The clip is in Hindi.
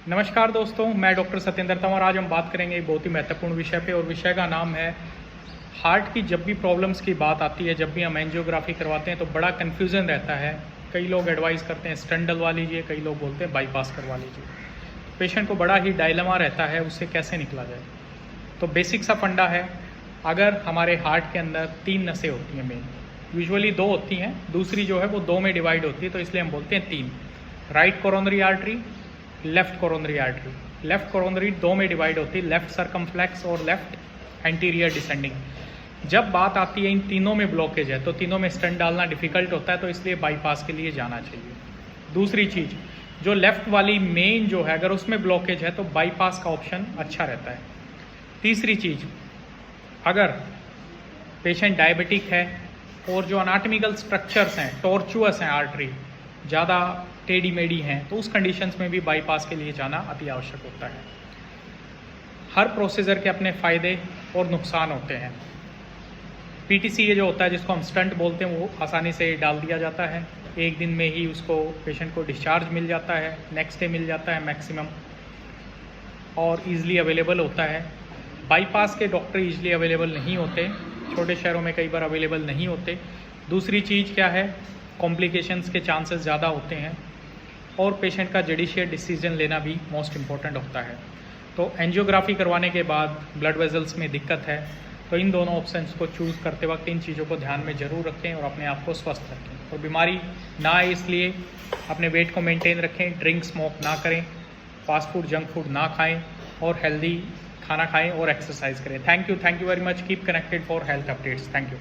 नमस्कार दोस्तों, मैं डॉक्टर सत्येंद्र तंवर। आज हम बात करेंगे एक बहुत ही महत्वपूर्ण विषय पे और विषय का नाम है हार्ट की। जब भी प्रॉब्लम्स की बात आती है, जब भी हम एंजियोग्राफी करवाते हैं तो बड़ा कन्फ्यूज़न रहता है। कई लोग एडवाइस करते हैं स्टेंट डलवा लीजिए, कई लोग बोलते हैं बाईपास करवा लीजिए। पेशेंट को बड़ा ही डायलेमा रहता है, उससे कैसे निकला जाए। तो बेसिक सा फंडा है, अगर हमारे हार्ट के अंदर 3 नसें होती हैं मेन, यूजुअली 2 होती हैं, दूसरी जो है वो 2 में डिवाइड होती है, तो इसलिए हम बोलते हैं 3। Right coronary artery, left coronary artery. Left coronary 2 में डिवाइड होती है, लेफ्ट सर्कमफ्लेक्स और लेफ्ट एंटीरियर डिसेंडिंग। जब बात आती है इन तीनों में ब्लॉकेज है तो तीनों में स्टेंट डालना डिफिकल्ट होता है, तो इसलिए बाईपास के लिए जाना चाहिए। दूसरी चीज़, जो लेफ्ट वाली मेन जो है, अगर उसमें ब्लॉकेज है तो बाईपास का ऑप्शन अच्छा रहता है। तीसरी चीज़, अगर पेशेंट डायबिटिक है और जो अनाटमिकल स्ट्रक्चर्स हैं, टॉर्चुअस हैं, आर्टरी ज़्यादा टेढ़ी मेढ़ी हैं, तो उस कंडीशंस में भी बाईपास के लिए जाना अति आवश्यक होता है। हर प्रोसीजर के अपने फ़ायदे और नुकसान होते हैं। पीटीसी ये जो होता है, जिसको हम स्टंट बोलते हैं, वो आसानी से डाल दिया जाता है। एक दिन में ही उसको पेशेंट को डिस्चार्ज मिल जाता है, नेक्स्ट डे मिल जाता है मैक्सिमम, और ईज़िली अवेलेबल होता है। बाईपास के डॉक्टर ईज़िली अवेलेबल नहीं होते, छोटे शहरों में कई बार अवेलेबल नहीं होते। दूसरी चीज़ क्या है, कॉम्प्लिकेशंस के चांसेस ज़्यादा होते हैं, और पेशेंट का जुडिशियल डिसीजन लेना भी मोस्ट इम्पॉर्टेंट होता है। तो एंजियोग्राफी करवाने के बाद ब्लड वेजल्स में दिक्कत है, तो इन दोनों ऑप्शंस को चूज़ करते वक्त इन चीज़ों को ध्यान में ज़रूर रखें और अपने आप को स्वस्थ रखें। और बीमारी ना आए इसलिए अपने वेट को मेंटेन रखें, ड्रिंक स्मोक ना करें, फास्ट फूड जंक फूड ना खाएं, और हेल्दी खाना खाएं और एक्सरसाइज करें। Thank you very much. Keep connected for health updates. Thank you.